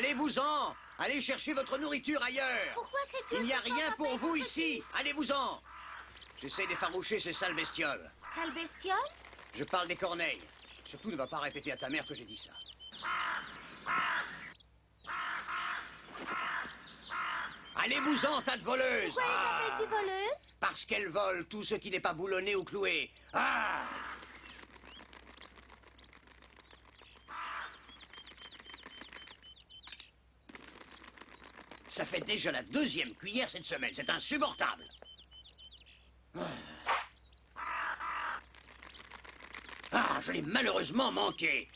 Allez-vous-en! Allez chercher votre nourriture ailleurs! Pourquoi Créature? Il n'y a rien pour vous ici! Allez-vous-en! J'essaie d'effaroucher ces sales bestioles. Sale bestiole? Je parle des corneilles. Surtout ne va pas répéter à ta mère que j'ai dit ça. Allez-vous-en, tas de voleuses! Pourquoi les appelles-tu voleuses? Parce qu'elles volent tout ce qui n'est pas boulonné ou cloué. Ah! Ça fait déjà la 2e cuillère cette semaine. C'est insupportable. Ah, je l'ai malheureusement manqué.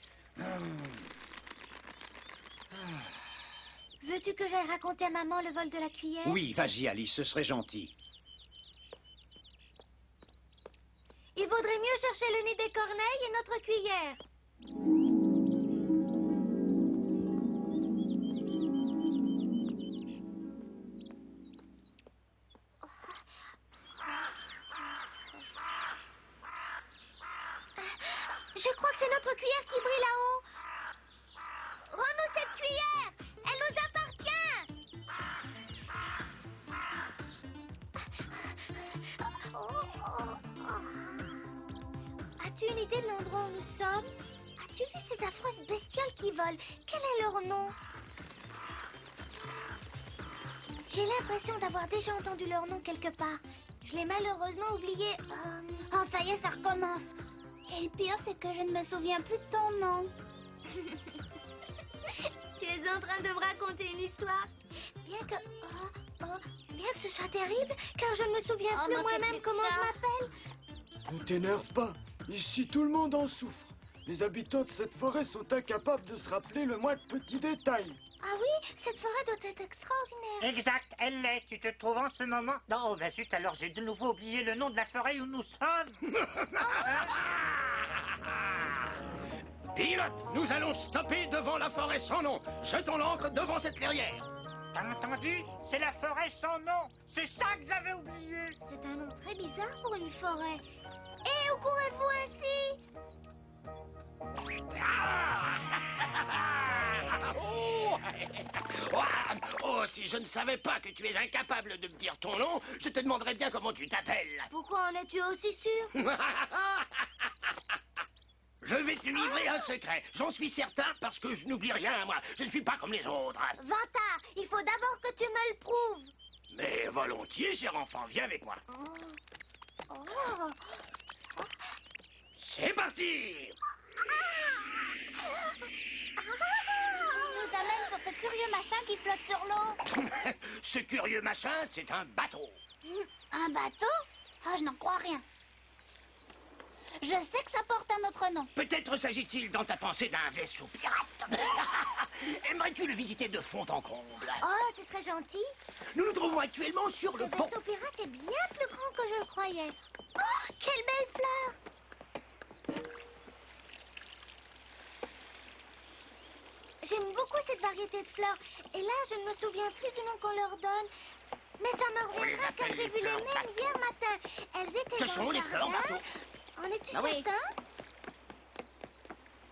Veux-tu que j'aille raconter à maman le vol de la cuillère? Oui, vas-y, Alice, ce serait gentil. Il vaudrait mieux chercher le nid des corneilles et notre cuillère. Je crois que c'est notre cuillère qui brille là-haut. Rends-nous cette cuillère! Elle nous appartient! As-tu une idée de l'endroit où nous sommes? As-tu vu ces affreuses bestioles qui volent? Quel est leur nom? J'ai l'impression d'avoir déjà entendu leur nom quelque part. Je l'ai malheureusement oublié. Oh, ça y est, ça recommence. Et le pire, c'est que je ne me souviens plus de ton nom. Tu es en train de me raconter une histoire? Bien que ce soit terrible, car je ne me souviens plus moi-même comment je m'appelle. Ne t'énerve pas. Ici, tout le monde en souffre. Les habitants de cette forêt sont incapables de se rappeler le moindre petit détail. Ah oui, cette forêt doit être extraordinaire. Exact, elle l'est. Tu te trouves en ce moment... Non, oh, bah zut, alors j'ai de nouveau oublié le nom de la forêt où nous sommes. Pilote, nous allons stopper devant la forêt sans nom. Jetons l'ancre devant cette clairière. T'as entendu? C'est la forêt sans nom. C'est ça que j'avais oublié. C'est un nom très bizarre pour une forêt. Et où courez-vous ainsi? Oh! Oh, si je ne savais pas que tu es incapable de me dire ton nom, je te demanderais bien comment tu t'appelles. Pourquoi en es-tu aussi sûr? Je vais te livrer un secret. J'en suis certain parce que je n'oublie rien, moi. Je ne suis pas comme les autres. Vantard, il faut d'abord que tu me le prouves. Mais volontiers, cher enfant, viens avec moi. Oh. C'est parti! On nous amène sur ce curieux machin qui flotte sur l'eau. Ce curieux machin, c'est un bateau. Un bateau? Ah, je n'en crois rien. Je sais que ça porte un autre nom. Peut-être s'agit-il dans ta pensée d'un vaisseau pirate. Aimerais-tu le visiter de fond en comble? Oh, ce serait gentil. Nous nous trouvons actuellement sur Ce le pont. vaisseau pirate est bien plus grand que je le croyais. Oh, quelle belle fleur! J'aime beaucoup cette variété de fleurs. Et là, je ne me souviens plus du nom qu'on leur donne. Mais ça me On les reviendra appelle car j'ai les vu les fleurs mêmes bateaux. hier matin. Elles étaient Ce dans sont le les fleurs jardin. bateaux. En es-tu Ah oui. certain?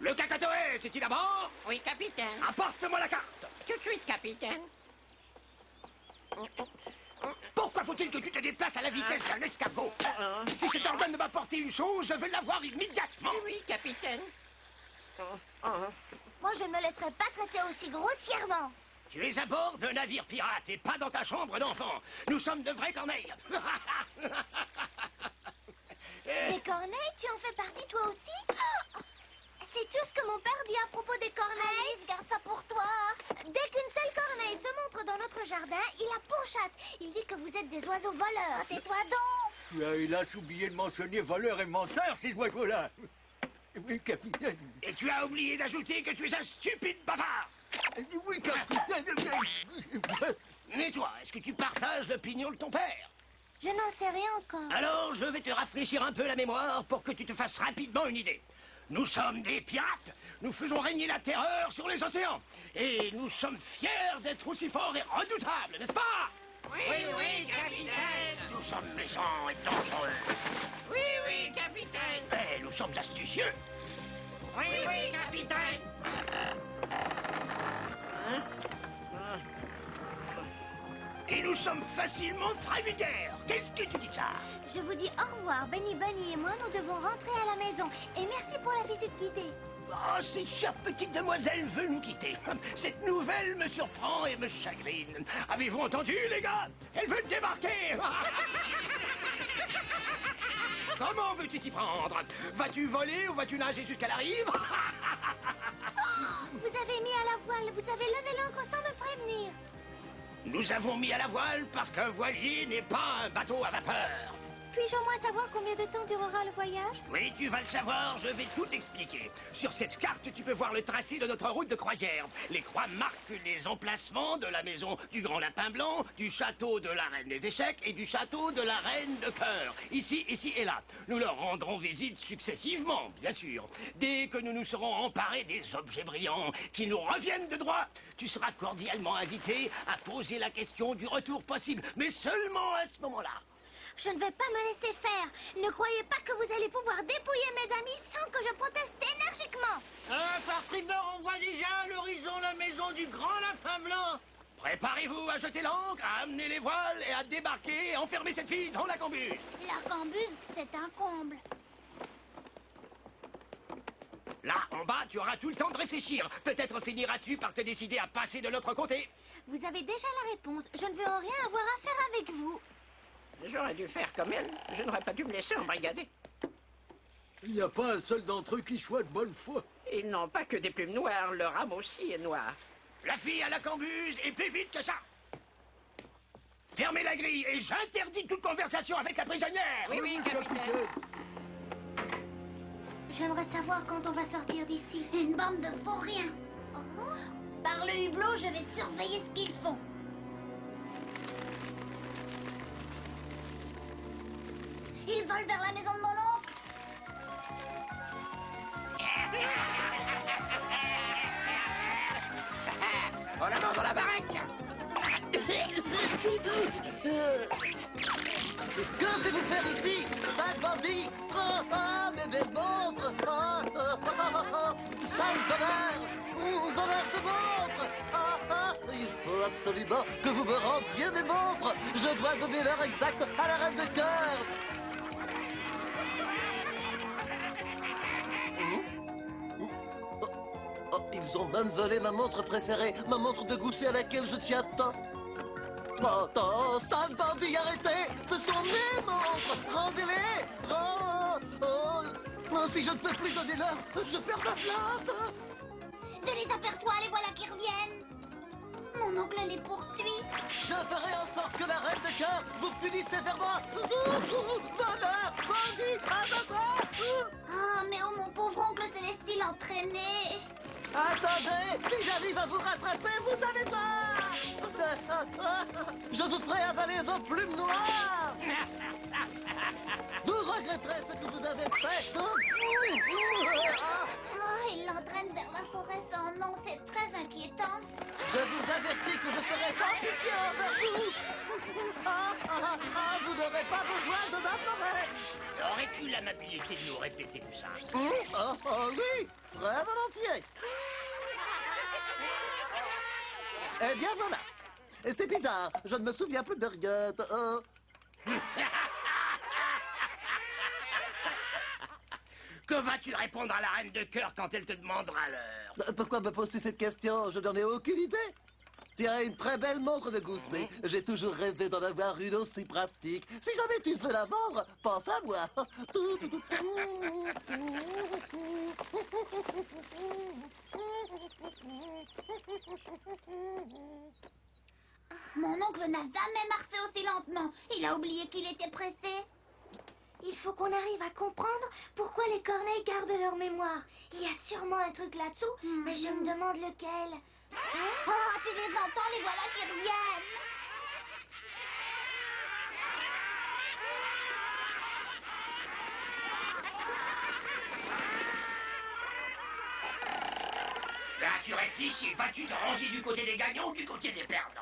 Le cacatoès, c'est-il à bord? Oui, capitaine. Apporte-moi la carte. Tout de suite, capitaine. Pourquoi faut-il que tu te déplaces à la vitesse d'un escargot? Si je t'ordonne de m'apporter une chose, je veux l'avoir immédiatement. Oui, oui, capitaine. Moi, je ne me laisserai pas traiter aussi grossièrement. Tu es à bord d'un navire pirate et pas dans ta chambre d'enfant. Nous sommes de vrais corneilles. Des corneilles, tu en fais partie toi aussi? Oh, sais-tu ce que mon père dit à propos des corneilles? Alice, garde ça pour toi. Dès qu'une seule corneille se montre dans notre jardin, il la pourchasse. Il dit que vous êtes des oiseaux voleurs. Tais-toi donc. Tu as hélas oublié de mentionner voleurs et menteurs, ces oiseaux-là. Oui, capitaine. Et tu as oublié d'ajouter que tu es un stupide bavard. Oui, capitaine. Excusez-moi. Mais toi, est-ce que tu partages l'opinion de ton père? Je n'en sais rien encore. Alors, je vais te rafraîchir un peu la mémoire pour que tu te fasses rapidement une idée. Nous sommes des pirates, nous faisons régner la terreur sur les océans. Et nous sommes fiers d'être aussi forts et redoutables, n'est-ce pas? Oui, oui, capitaine. Nous sommes méchants et dangereux. Oui, oui, capitaine. Mais nous sommes astucieux. Oui, oui, capitaine. Et nous sommes facilement très vulgaires. Qu'est-ce que tu dis de ça? Je vous dis au revoir, Benny Bunny et moi, nous devons rentrer à la maison. Et merci pour la visite guidée. Oh, cette chère petite demoiselle veut nous quitter. Cette nouvelle me surprend et me chagrine. Avez-vous entendu, les gars? Elle veut débarquer. Comment veux-tu t'y prendre? Vas-tu voler ou vas-tu nager jusqu'à la rive? Vous avez mis à la voile, vous avez levé l'ancre sans me prévenir. Nous avons mis à la voile parce qu'un voilier n'est pas un bateau à vapeur. Puis-je au moins savoir combien de temps durera le voyage? Oui, tu vas le savoir, je vais tout expliquer. Sur cette carte, tu peux voir le tracé de notre route de croisière. Les croix marquent les emplacements de la maison du Grand Lapin Blanc, du château de la Reine des Échecs et du château de la Reine de Cœur. Ici, ici et là. Nous leur rendrons visite successivement, bien sûr. Dès que nous nous serons emparés des objets brillants qui nous reviennent de droit, tu seras cordialement invité à poser la question du retour possible, mais seulement à ce moment-là. Je ne vais pas me laisser faire. Ne croyez pas que vous allez pouvoir dépouiller mes amis sans que je proteste énergiquement. Par tribord, on voit déjà à l'horizon la maison du Grand Lapin Blanc. Préparez-vous à jeter l'ancre, à amener les voiles et à débarquer et enfermer cette fille dans la cambuse. La cambuse, c'est un comble. Là, en bas, tu auras tout le temps de réfléchir. Peut-être finiras-tu par te décider à passer de l'autre côté. Vous avez déjà la réponse. Je ne veux en rien avoir à faire avec vous. J'aurais dû faire comme elle. Je n'aurais pas dû me laisser embrigader. Il n'y a pas un seul d'entre eux qui soit de bonne foi. Ils n'ont pas que des plumes noires, leur âme aussi est noire. La fille à la cambuse et plus vite que ça. Fermez la grille et j'interdis toute conversation avec la prisonnière. Oui, oui, capitaine. J'aimerais savoir quand on va sortir d'ici. Une bande de vauriens. Par le hublot, je vais surveiller ce qu'ils font. Ils volent vers la maison de mon oncle. En avant dans la baraque. Que devez-vous faire ici, sale bandit? Ah, mes belles montres! Sale voleur! Voleur de montres! Il faut absolument que vous me rendiez mes montres! Je dois donner l'heure exacte à la Reine de Cœur! Oh, ils ont même volé ma montre préférée, ma montre de gousset à laquelle je tiens tant. Oh, sale bandit, arrêtez! Ce sont mes montres! Rendez-les! Si je ne peux plus donner l'heure, je perds ma place! Je les aperçois, les voilà qui reviennent. Mon oncle les poursuit. Je ferai en sorte que la Reine de Cœur vous punisse sévèrement! Voleur! Bandit! Assassin! Ah, mais oh, mon pauvre oncle se laisse-t-il entraîner? Attendez! Si j'arrive à vous rattraper, vous allez voir! Je vous ferai avaler vos plumes noires! Vous regretterez ce que vous avez fait! Oh, il l'entraîne vers la forêt sans nom, c'est très inquiétant. Je vous avertis que je serai sans pitié envers vous! Vous n'aurez pas besoin de ma forêt! Aurais-tu l'amabilité de nous répéter tout ça? Oui! Très volontiers! Eh bien voilà! Et c'est bizarre, je ne me souviens plus de rien. Que vas-tu répondre à la Reine de Cœur quand elle te demandera l'heure? Pourquoi me poses-tu cette question? Je n'en ai aucune idée. Tu as une très belle montre de gousset. J'ai toujours rêvé d'en avoir une aussi pratique. Si jamais tu veux la vendre, pense à moi. Mon oncle n'a jamais marché aussi lentement. Il a oublié qu'il était pressé. Il faut qu'on arrive à comprendre pourquoi les corneilles gardent leur mémoire. Il y a sûrement un truc là-dessous, mais je me demande lequel. Oh, tu les entends, les voilà qui reviennent. Là, tu réfléchis. Vas-tu te ranger du côté des gagnants ou du côté des perdants?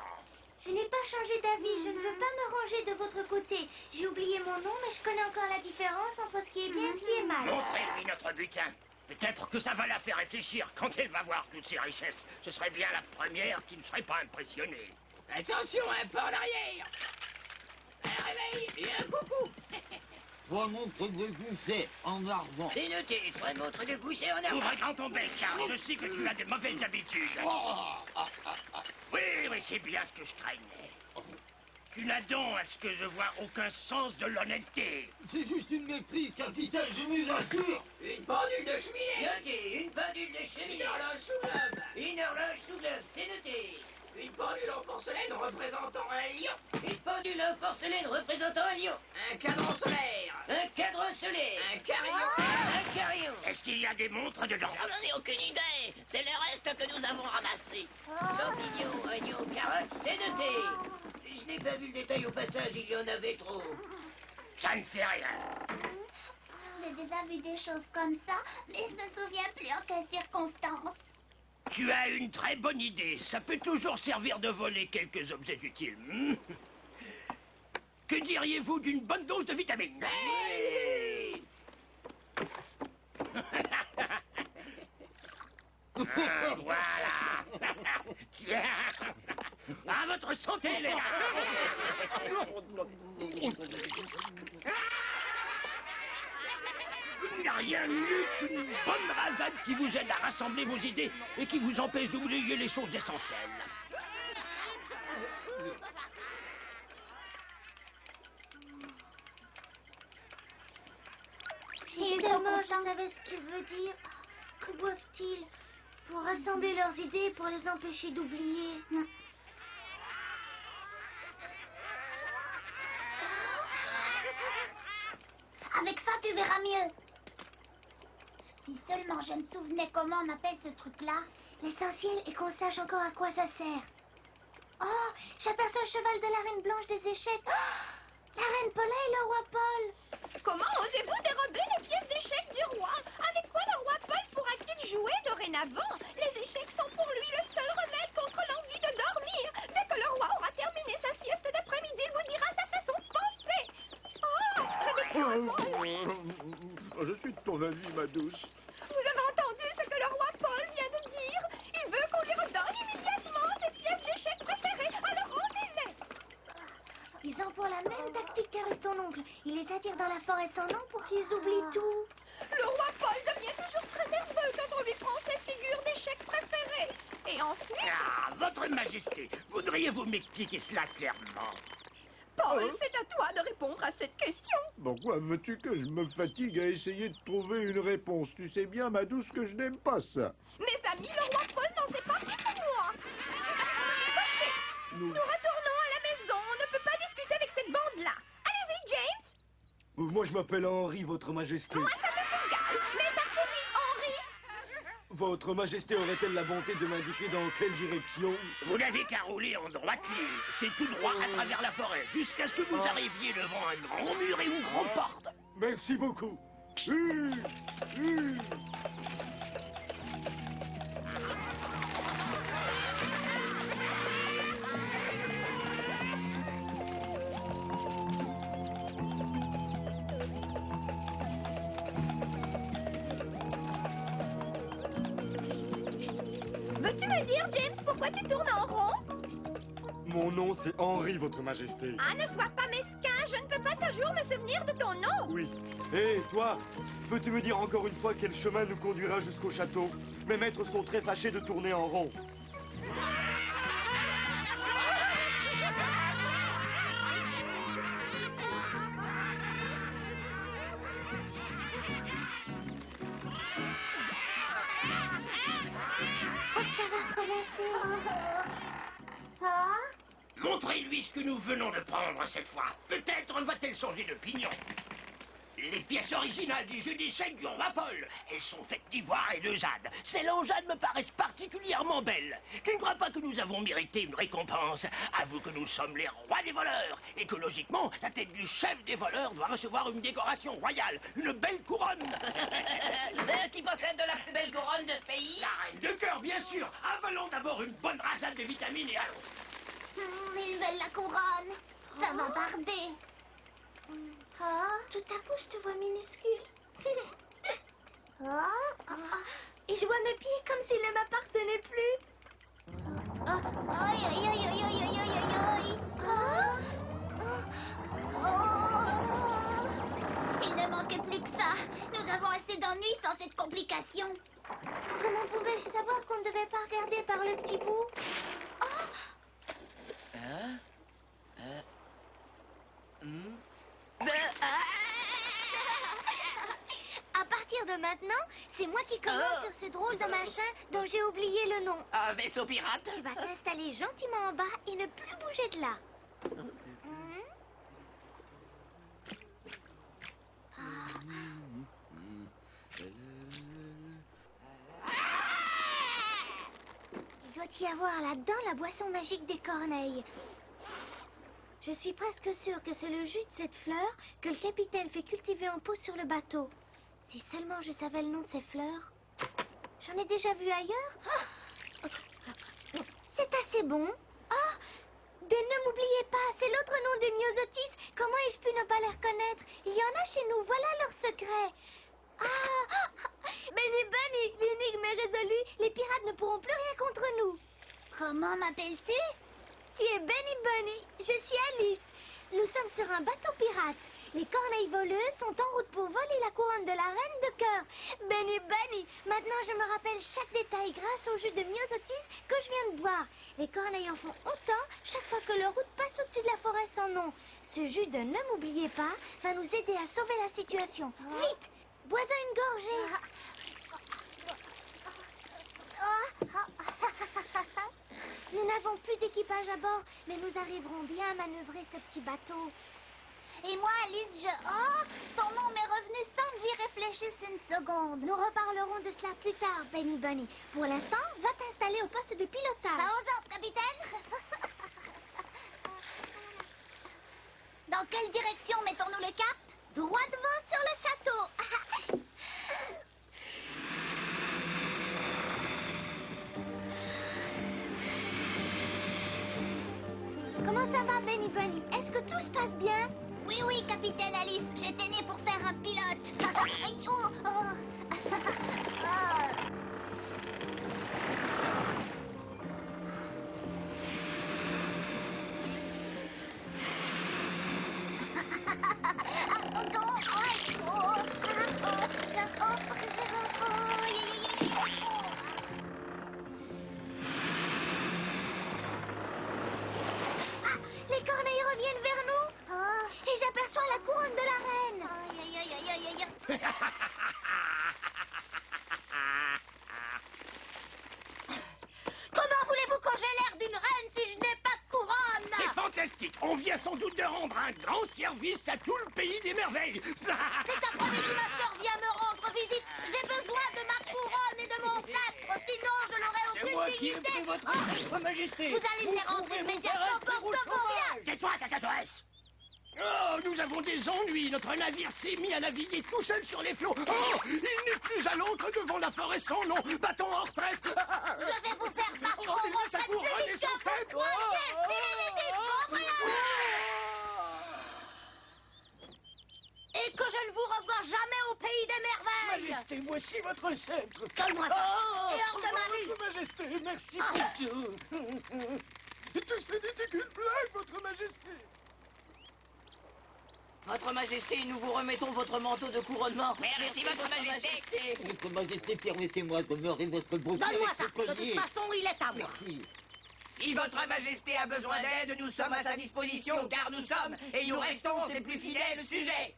Je n'ai pas changé d'avis, je ne veux pas me ranger de votre côté. J'ai oublié mon nom, mais je connais encore la différence entre ce qui est bien et ce qui est mal. Montrez-lui notre butin. Peut-être que ça va la faire réfléchir quand elle va voir toutes ces richesses. Ce serait bien la première qui ne serait pas impressionnée. Attention, un pas en arrière. Un réveil et un coucou. 3 montres de gousset en argent. C'est noté, 3 montres de gousset en argent. Ouvre grand ton bec, car je sais que tu as de mauvaises habitudes. Oui, c'est bien ce que je craignais. Tu n'as donc, à ce que je vois, aucun sens de l'honnêteté. C'est juste une méprise, capitaine, je vous assure. Une pendule de cheminée. Noté, une pendule de cheminée. Une horloge sous globe. Une horloge sous globe, c'est noté. Une pendule en porcelaine représentant un lion. Une pendule en porcelaine représentant un lion. Un cadran solaire. Un cadran solaire. Un carillon. Un carillon. Est-ce qu'il y a des montres dedans? J'en ai aucune idée. C'est le reste que nous avons ramassé. Champignons, oignons, carottes, c'est noté. Je n'ai pas vu le détail au passage, il y en avait trop. Ça ne fait rien. J'ai déjà vu des choses comme ça, mais je me souviens plus en quelles circonstances. Tu as une très bonne idée. Ça peut toujours servir de voler quelques objets utiles. Que diriez-vous d'une bonne dose de vitamines? Hey! Voilà. Tiens. À votre santé, les gars. Il n'y a rien de mieux qu'une bonne rasade qui vous aide à rassembler vos idées et qui vous empêche d'oublier les choses essentielles. Si seulement je savais ce qu'il veut dire, que doivent-ils pour rassembler leurs idées et pour les empêcher d'oublier? Avec ça, tu verras mieux. Si seulement je me souvenais comment on appelle ce truc-là. L'essentiel est qu'on sache encore à quoi ça sert. Oh, j'aperçois le cheval de la Reine Blanche des échecs. Oh, la Reine Paula et le roi Paul. Comment osez-vous dérober les pièces d'échecs du roi? Avec quoi le roi Paul pourra-t-il jouer dorénavant? Les échecs sont pour lui le seul remède contre l'envie de dormir. Dès que le roi aura terminé sa sieste d'après-midi, il vous dira sa façon de penser. Oh, réveille-toi. Je suis de ton avis, ma douce. Vous avez entendu ce que le roi Paul vient de dire? Il veut qu'on lui redonne immédiatement ses pièces d'échecs préférées. Alors rendez-les. Ils ont pour la même tactique qu'avec ton oncle. Il les attire dans la forêt sans nom pour qu'ils oublient tout. Le roi Paul devient toujours très nerveux quand on lui prend ses figures d'échecs préférées. Et ensuite... Ah, votre majesté, voudriez-vous m'expliquer cela clairement? Paul, c'est à toi de répondre à cette question. Pourquoi veux-tu que je me fatigue à essayer de trouver une réponse? Tu sais bien, ma douce, que je n'aime pas ça. Mes amis, le roi Paul n'en sait pas plus que moi. Cochez, nous retournons à la maison. On ne peut pas discuter avec cette bande-là. Allez-y, James. Moi, je m'appelle Henri, votre majesté. Moi, ça m'est égal. Mais partez vite, Henri. Votre majesté aurait-elle la bonté de m'indiquer dans quelle direction? Vous n'avez qu'à rouler en droite ligne. C'est tout droit à travers la forêt, jusqu'à ce que vous arriviez devant un grand mur et une grande porte. Merci beaucoup. Veux-tu me dire, James, pourquoi tu tournes en rond? Mon nom, c'est Henri, votre majesté. Ah, ne sois pas mesquin. Je ne peux pas toujours me souvenir de ton nom. Oui. Hé, toi, peux-tu me dire encore une fois quel chemin nous conduira jusqu'au château? Mes maîtres sont très fâchés de tourner en rond. Ça va recommencer. Montrez-lui ce que nous venons de prendre cette fois. Peut-être va-t-elle changer d'opinion. Les pièces originales du jeu d'échecs du roi Paul. Elles sont faites d'ivoire et de jade. Celles en jade me paraissent particulièrement belles. Tu ne crois pas que nous avons mérité une récompense? Avoue que nous sommes les rois des voleurs. Et que logiquement, la tête du chef des voleurs doit recevoir une décoration royale. Une belle couronne. Qui possède de la plus belle couronne de ce pays? La reine de cœur, bien sûr. Avalons d'abord une bonne rasade de vitamines et allons. Ils veulent la couronne. Ça va barder. Tout à coup, je te vois minuscule. Et je vois mes pieds comme s'ils ne m'appartenaient plus. Aïe, aïe, aïe, aïe, aïe, aïe, aïe. manquait plus que ça. Nous avons assez d'ennuis sans cette complication. Comment pouvais-je savoir qu'on ne devait pas regarder par le petit bout? À partir de maintenant, c'est moi qui commande sur ce drôle de machin dont j'ai oublié le nom. Un vaisseau pirate? Tu vas t'installer gentiment en bas et ne plus bouger de là. Il doit y avoir là-dedans la boisson magique des corneilles. Je suis presque sûre que c'est le jus de cette fleur que le capitaine fait cultiver en pot sur le bateau. Si seulement je savais le nom de ces fleurs. J'en ai déjà vu ailleurs. C'est assez bon. Ne m'oubliez pas, c'est l'autre nom des myosotis. Comment ai-je pu ne pas les reconnaître? Il y en a chez nous, voilà leur secret. Benny, l'énigme est résolue. Les pirates ne pourront plus rien contre nous. Comment m'appelles-tu? Tu es Benny Bunny. Je suis Alice. Nous sommes sur un bateau pirate. Les corneilles voleuses sont en route pour voler la couronne de la reine de cœur. Benny, maintenant je me rappelle chaque détail grâce au jus de myosotis que je viens de boire. Les corneilles en font autant chaque fois que leur route passe au-dessus de la forêt sans nom. Ce jus de ne m'oubliez pas va nous aider à sauver la situation. Vite, bois-en une gorgée. Nous n'avons plus d'équipage à bord, mais nous arriverons bien à manœuvrer ce petit bateau. Et moi, Alice, ton nom m'est revenu sans que j'y réfléchisse une seconde. Nous reparlerons de cela plus tard, Benny Bunny. Pour l'instant, va t'installer au poste de pilotage. À aux ordres, capitaine. Dans quelle direction mettons-nous le cap? Droit devant sur le château. Comment ça va, Benny Bunny? Est-ce que tout se passe bien? Oui, capitaine Alice. J'étais née pour faire un pilote. Les corneilles reviennent vers nous. Et j'aperçois la couronne de la reine. Comment voulez-vous que j'ai l'air d'une reine si je n'ai pas de couronne? C'est fantastique. On vient sans doute de rendre un grand service à tout le pays des merveilles. Cet après-midi, ma sœur vient me rendre visite. J'ai besoin de ma couronne et de mon sceptre. Sinon, je n'aurai C'est moi aucune qui ai dignité. pris votre majesté. Vous allez me les rendre immédiatement comme convient. Tais-toi, cacatoès. Oh, nous avons des ennuis. Notre navire s'est mis à naviguer tout seul sur les flots. Oh, il n'est plus à l'ancre devant la forêt sans nom. Battons en retraite. Je vais vous faire battre en Rendez-lui sa retraite couronne plus et vite son que vous sceptre. croyez. Et que je ne vous revois jamais au pays des merveilles. Majesté, voici votre sceptre. Donne-moi ça. Et hors de ma vue. Votre Majesté, merci pour tout. Tout ça n'était qu'une blague, Votre Majesté. Votre Majesté, nous vous remettons votre manteau de couronnement. Merci, Votre Majesté. Votre Majesté, permettez-moi d'honorer votre beauté Donne-moi avec ça. ce De collier. toute façon, il est à moi. Merci. Si Votre Majesté a besoin d'aide, nous sommes à sa disposition, car nous sommes et nous restons ses plus fidèles sujets.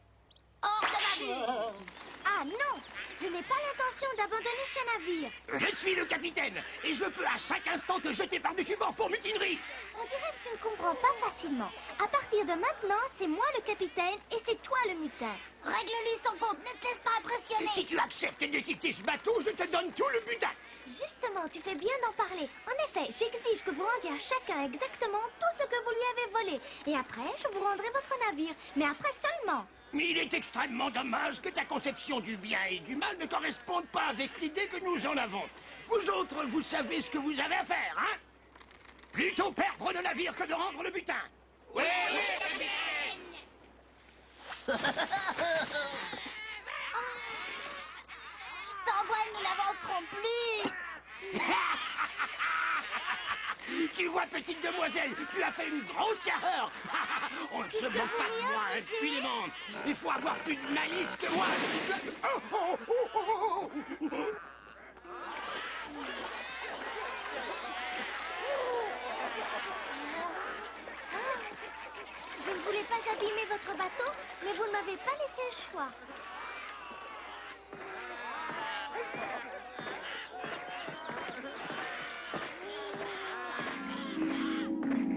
Hors de ma vue. Ah non, je n'ai pas l'intention d'abandonner ce navire. Je suis le capitaine et je peux à chaque instant te jeter par-dessus bord pour mutinerie. On dirait que tu ne comprends pas facilement. À partir de maintenant, c'est moi le capitaine et c'est toi le mutin. Règle-lui son compte, ne te laisse pas impressionner. Si tu acceptes de quitter ce bateau, je te donne tout le butin. Justement, tu fais bien d'en parler. En effet, j'exige que vous rendiez à chacun exactement tout ce que vous lui avez volé. Et après, je vous rendrai votre navire. Mais après seulement. Mais il est extrêmement dommage que ta conception du bien et du mal ne corresponde pas avec l'idée que nous en avons. Vous autres, vous savez ce que vous avez à faire, hein? Plutôt perdre le navire que de rendre le butin. Oui, capitaine. Sans moi, nous n'avancerons plus. Tu vois, petite demoiselle, tu as fait une grosse erreur. On ne se moque pas de moi impunément. Il faut avoir plus de malice que moi. Je ne voulais pas abîmer votre bateau, mais vous ne m'avez pas laissé le choix.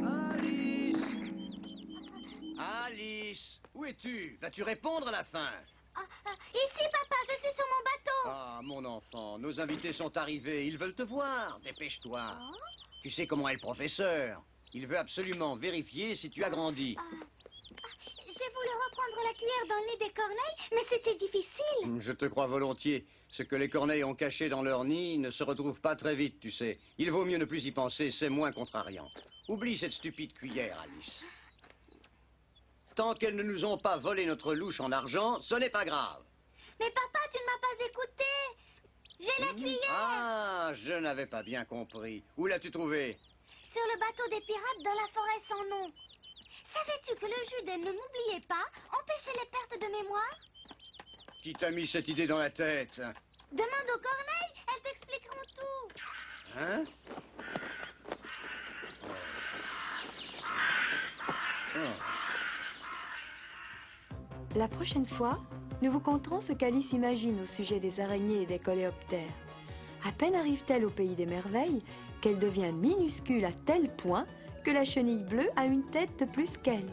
Alice! Alice! Où es-tu? Vas-tu répondre à la fin? Ici, papa, je suis sur mon bateau. Ah, mon enfant, nos invités sont arrivés. Ils veulent te voir. Dépêche-toi. Tu sais comment est le professeur. Il veut absolument vérifier si tu as grandi. J'ai voulu reprendre la cuillère dans le nid des corneilles, mais c'était difficile. Je te crois volontiers. Ce que les corneilles ont caché dans leur nid ne se retrouve pas très vite, tu sais. Il vaut mieux ne plus y penser, c'est moins contrariant. Oublie cette stupide cuillère, Alice. Tant qu'elles ne nous ont pas volé notre louche en argent, ce n'est pas grave. Mais papa, tu ne m'as pas écouté. J'ai la cuillère. Ah, je n'avais pas bien compris. Où l'as-tu trouvée? Sur le bateau des pirates dans la forêt sans nom. Savais-tu que le jus d'elle ne m'oubliait pas empêchait les pertes de mémoire? Qui t'a mis cette idée dans la tête? Demande aux corneilles, elles t'expliqueront tout. Hein? La prochaine fois, nous vous conterons ce qu'Alice imagine au sujet des araignées et des coléoptères. À peine arrive-t-elle au pays des merveilles qu'elle devient minuscule à tel point que la chenille bleue a une tête de plus qu'elle.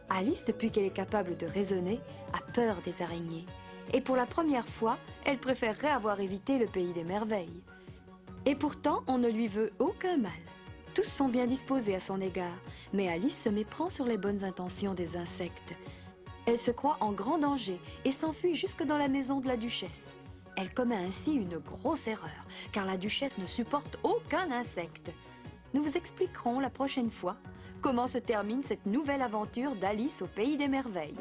Alice, depuis qu'elle est capable de raisonner, a peur des araignées. Et pour la première fois, elle préférerait avoir évité le pays des merveilles. Et pourtant, on ne lui veut aucun mal. Tous sont bien disposés à son égard, mais Alice se méprend sur les bonnes intentions des insectes. Elle se croit en grand danger et s'enfuit jusque dans la maison de la duchesse. Elle commet ainsi une grosse erreur, car la duchesse ne supporte aucun insecte. Nous vous expliquerons la prochaine fois comment se termine cette nouvelle aventure d'Alice au pays des merveilles.